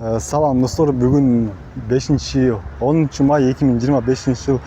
Салам достор, бүгүн 10 май 2025 жыл.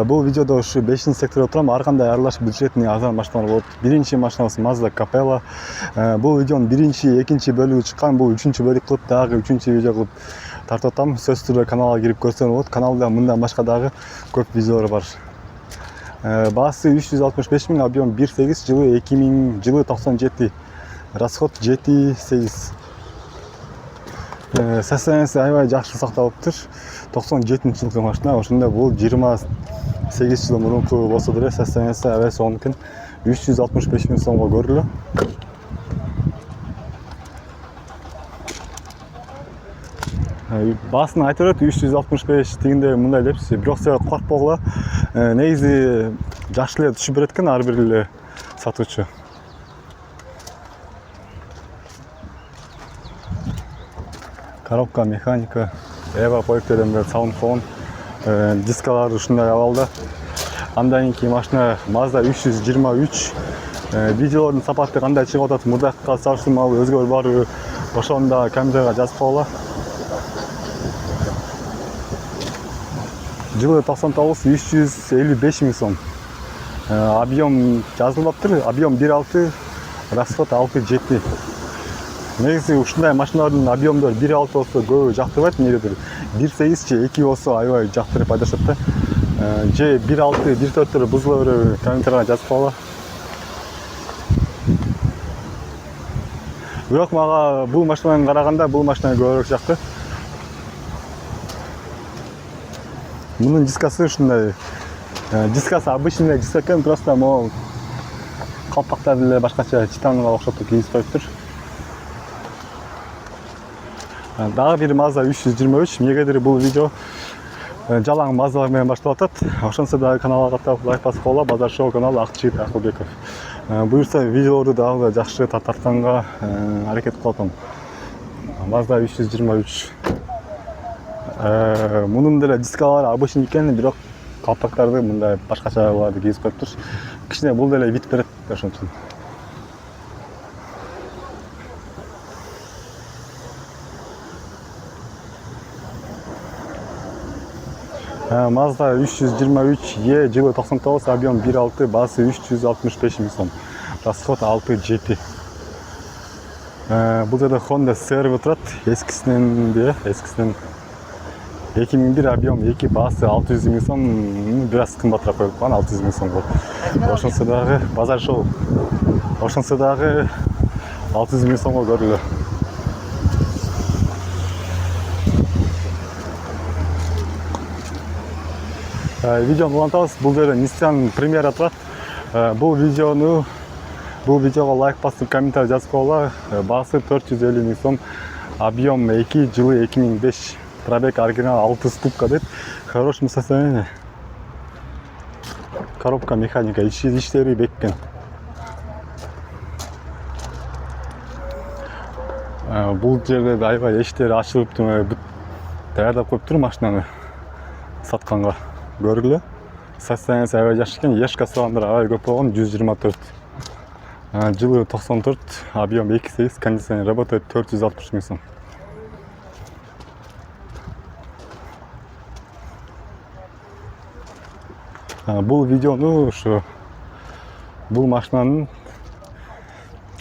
Бул видеодо ушу 5-сектордо турам. Ар кандай аралашып бүтүрөтүн азан машиналар болот. Биринчи машинабыз Mazda Capella. Бул видеонун биринчи, экинчи бөлүгү чыккан. Бул үчүнчү бөлүк кылып дагы үчүнчү видео кылып тартып атам. Сөзсүз түрдө каналга кирип көрсөң болот. Каналда мындан башка дагы көп видеолор бар. Баасы 365 миң, объем 1.8, жылы 2000, жылы 97. Расход 7.8. Состояниясы аябай жакшы сакталыптыр. 97-жылкы машина. Ошондо бул 28 жыл мурунку болсо деле состояниясы аябай сонун экен. 365 миң сомго көрүлө. Баасын айтып берет 365 дегенде мындай депчи, бирок силер коркпогула. Негизи жакшы эле түшүп берет экен ар бир эле сатуучу. Коробка, механика, эва поектерден бери саундфон, дискалар ушундай абалда. Андан кийин машина Mazda 323. Видеолордун сапаты кандай чыгып атат, мурдакыга салыштырмалуу өзгөрүү барбы? Ошону да комментарийга жазып койгула. Жылы 99, 355 миң сом. Объем жазылыптыр, объем 1.6, расход 6.7. Негизи ушундай машиналардын объемдору 1.6 болсо көбү жактырбайт, эмнегедир 1.8 же 2 болсо аябай жактырып айдашат да. Же 1.6, 1.4 бузула береби, комментарийга жазып койгула. Бирок мага бул машинага караганда бул машина көбүрөөк жакты. Мунун дискасы ушундай. Дискасы обычный диска экен, просто могу калпактарды эле башкача титанга окшотуп кийип коюптур. Дагы бир Mazda 323. Эмнегедир бул видео жалаң Маздалар менен башталып атат. Ошонсо дагы каналга каттап лайк басып койгула. Базар шоу каналы Акчыгит Акылбеков. Буюрса видеолорду дагы жакшы тартканга аракет кылып атам. Mazda 323. Мунун деле дискалары обычный экен, бирок калпактарды мындай башкачаларды кийип коюптур. Кичине бул деле вид берет ошон үчүн. Mazda 323E, жылы 99, объем 1.6, баасы 365 миң сом. Расход 6.7. Бул жерде Honda CR турат, эскисинен 2001, объем 2, баасы 600 миң сом, бир аз кымбатыраак коюп койгон, 600 миң сомго. Ошонсо дагы базар шоу. Ошонсо дагы 600 миң сомго көрүлө. Видеону улантабыз. Бул жерде Nissan Primera турат. Бул видеого лайк басып, комментарий жазып койгула. Баасы 450 миң сом, объем 2, жылы 2005. Пробег оригинал 6 ступка дейт. Хорошем состоянии. Коробка, механика, иштери беккен. Бул жерде аябай эшиктери ачылып, даярдап коюптур машинаны сатканга. Көргүлө. Состояниясы аябай жакшы экен. Ешка сурандар аябай көп болгон, 124. Жылы 94, объем 2.8, кондиционер работает, 460 миң сом. Бул видеону бул машинанын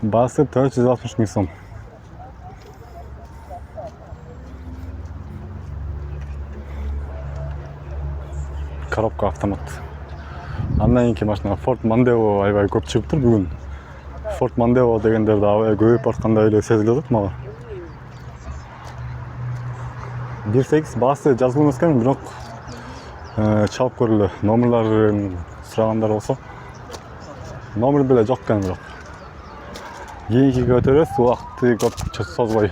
баасы 460 миң сом. Коробка автомат. Андан кийинки машина Ford Mondeo аябай көп чыгыптыр бүгүн. Ford Mondeo дегендер да аябай көбөйүп аткандай эле сезилип атат мага. 1.8 баасы жазылган эмес экен, бирок чалып көрүлө. Номерларын сурагандар болсо. Номер деле жок экен бирок. Кийинкиге өтөрөбүз, убакытты көп созбой.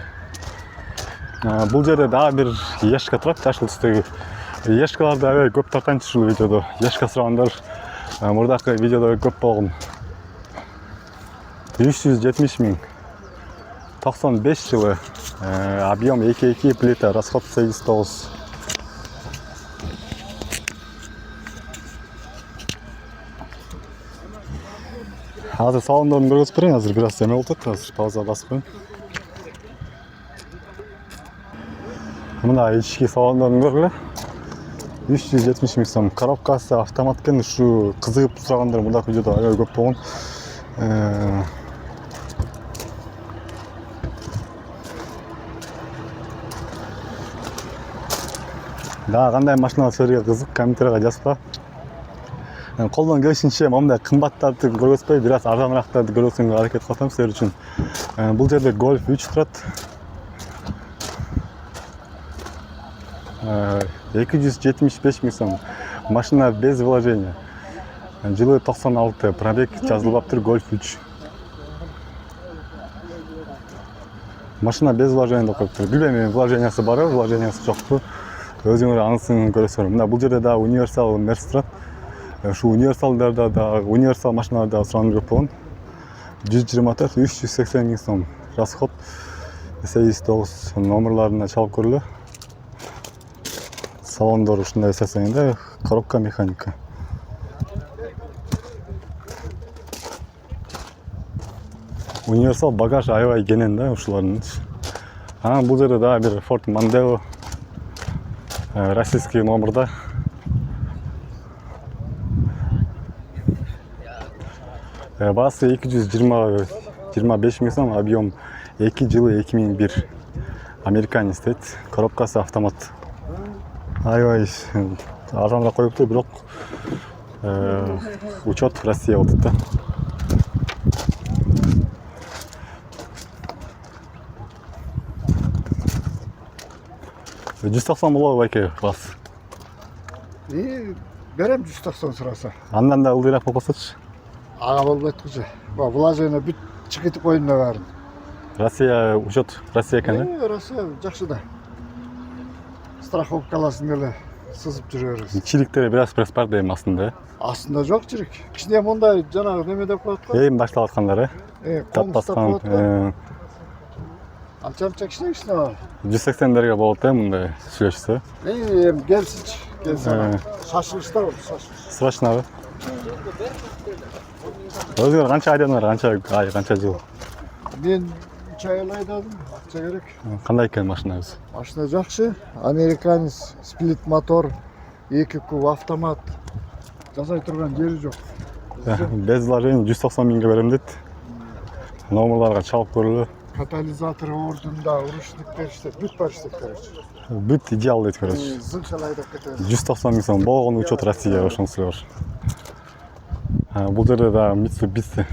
Бул жерде дагы бир Ешка турат, жашыл түстөгү. Ешкаларды аябай көп тартайынчы ушул видеодо. Ешка сурагандар мурдакы видеодо көп болгон. 370 миң. 95 жылы. Объем 2.2, плита, расход 8.9. Азыр салондорун көргөзүп берейин. Азыр бир аз эме болуп атат. Азыр пауза басып коеюн. Мына ички салондорун көргүлө. 370 миң сом. Коробкасы автомат экен. Ушу кызыгып сурагандар мындак видеодо аябай көп болгон. Да, кандай машиналар силерге кызык, комментарийга жазып. Колдон келишинче мындай кымбаттарды көргөзбөй, бир аз арзаныраактарды көргөзгөнгө аракет кылып атам силер үчүн. Бул жерде Golf 3 турат. 275 миң сом. Машина без вложения. Жылы 96, пробег жазылбаптыр, Golf 3. Машина без вложения деп коюптур. Билбейм, вложениясы барбы, вложениясы жокпу. Өзүңөр анысын көрөсүңөр. Мына бул жерде да универсал Мерс турат. Şu universallarda da universal машиналарда сурануу көп болгон. 124 380 миң сом. Расход 89 номерларына чалып көрүлө. Салондор ушундай состояние, коробка механика. Универсал багаж аябай кенен да ушулардын. Бул жерде да бир Ford Mondeo российский номерда. Басы 225 миң сом, объем 2 жылы 2001. Американец дейт. Коробкасы автомат. Аябай арзаныраак коюптур, бирок учет Россия болот да. 190 болобу байке бас? Берем 190 сураса. Андан да ылдыйраак болуп калсачы. Ага болбойт кызы. Вложение бүт чыгытып коюм да баарын. Россия учет Россия экен да? Россия жакшы да. Страховкаласын эле сызып жүрө беребиз. Чириктери бир аз пресс бар дейм астында. Астында жок чирик. Кичине мондай жанагы неме деп коет го. Эми башталып аткандар, Таппаскан. Анча кичине бар. 180 болот мындай сүйлөшсө. Эми келсичи. Келсе. Шашылышта болду, шашылыш. Срочно. Өзүңөр канча айдадыңар, канча жыл? Мен 3 ай айдадым, акча керек. Кандай экен машинаңыз? Машина жакшы, американец, сплит мотор, 2 куб автомат. Жасай турган жери жок. Без вложений 190 миңге берем дейт. Номерларга чалып көрүлө. Катализатор ордунда, урушниктер иштейт, бүт бар иштейт, короче. Бүт идеал дейт, короче. Зынчал айдап кетебиз. 190 миң сом болгон учет Россия ошонусу бар. Бул жерде да Mitsubishi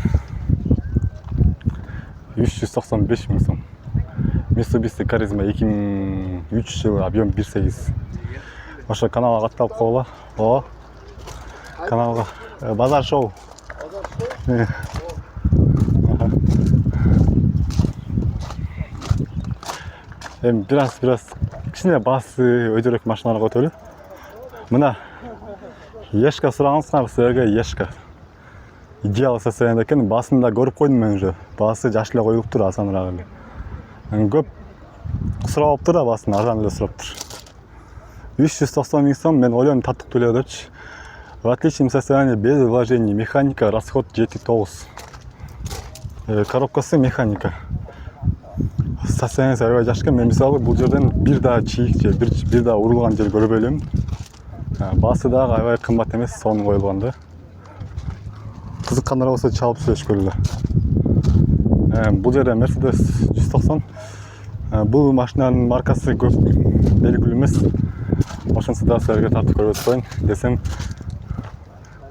395 миң сом. Mitsubishi Charisma 2003 жылы, объем 1.8. Ошо каналга катталып койгула. О. Каналга Базар шоу. Эми бир аз кичине басы өйдөрөөк машиналарга өтөлү. Мына Ешка сурагансыңар, силерге Ешка. Идеал состояние экен, басында көрүп койдум мен уже. Басы жаш эле коюлуптур, асаныраак эле. Көп сурап да басын, арзан эле сураптыр. 390 миң сом, мен ойлойм таттыктуу эле депчи. В отличном состоянии, без вложений, механика, расход 7.9. Коробкасы механика. Состояниясы аябай жакшы экен. Мен мисалы бул жерден бир да чийик же, бир да урулган жер көрбөй элем. Басы дагы аябай кымбат эмес, сонун коюлган да. Кызыккандар болсо чалып сүйлөшкөлө. Бул жерде Mercedes 190. Бул машинанын маркасы көп белгилүү эмес. Ошонсу да силерге тартып көрсөтүп коеюн десем,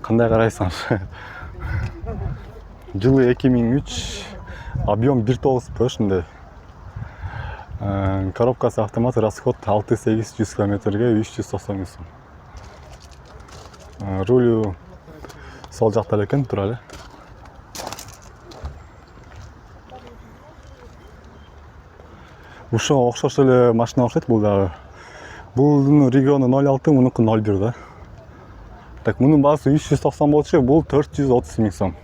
кандай карайсыңар? Жылы 2003, объем 1.9 ошондой. Коробкасы автомат, расход 6-800 километрге 390 миң сом. Рулю сол жакта экен, тура эле. Ушуга окшош эле машина окшойт бул дагы. Булдун региону 06, мунуку 01 да. Так, мунун баасы 390 болчу, бул 430 миң сом.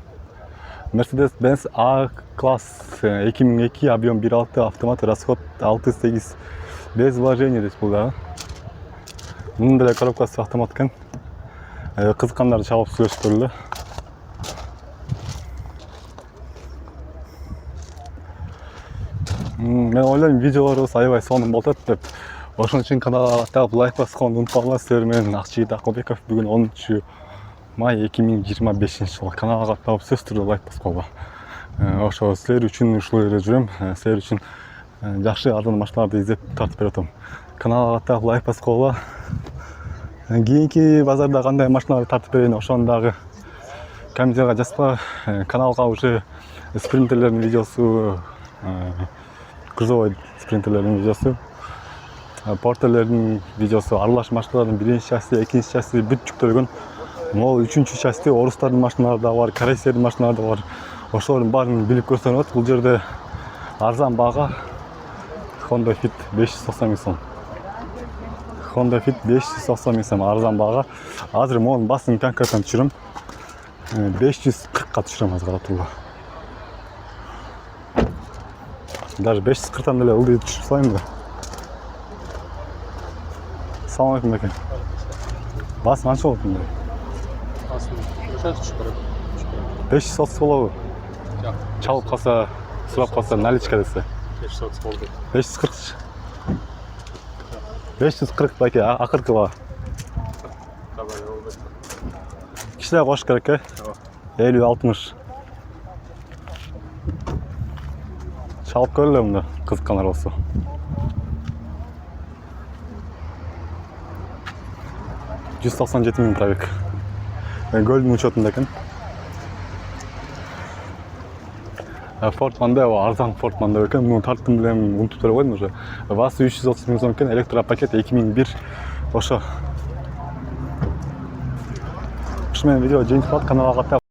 Mercedes-Benz A класс 2002, объем 1.6, автомат, расход 6-8, без вложений дейт бул дагы. Мунун деле коробкасы автомат экен. Кызыккандар чалып сүйлөшүп көрүлө. Мен ойлойм видеолорубуз аябай сонун болот деп. Ошон үчүн каналга каттап лайк басканды унутпаңыздар. Силер менен Акчыгит Акылбеков бүгүн 10-май 2025 жыл. Каналга каттап сөзсүз түрдө лайк басканга. Ошо силер үчүн ушул жерде жүрөм. Силер үчүн жакшы арзан машиналарды издеп тартып берип атам. Каналга каттап лайк басканга. Кийинки базарда кандай машиналарды тартып берейин, ошону дагы комментарийга жазпа. Каналга уже спринтерлердин видеосу, грузовой спринтерлердин видеосу, портерлердин видеосу, аралаш машиналардын биринчи части, экинчи части бүт жүктөлгөн. Могу үчүнчү части орустардын машиналары да бар, корейцтердин машиналары да бар. Ошолордун баарын билип көрсөңүз, бул жерде арзан баага Honda Fit 590 миң сом. Honda Fit 590 миң сом арзан баага. Азыр монун басын конкретно түшүрөм. 540 түшүрөм азыр карап тургула. Даже 540-тан деле ылдый түшүрүп салайын да. Assalamu alaikum беке. Басым канча болот мындай? Басым ошо түшүп барат. 530 болобу? Жок. Чалып калса, сурап калса, наличка десе. 530 болду. 540. 540 беке, акыркы баа. Табай болду. Кичине кош керек э? 50-60. Чалып көрөлү мында, кызыккандар болсо. $197 миң пробег. Golden учетунда экен. Ford Mondeo, арзан Ford Mondeo экен. Муну тарттым билем, унутуп эле койдум уже. Васы 330 миң сом экен, электропакет 2001. Ошо. Ушу менен видео жыйынтыкталат, каналга каттап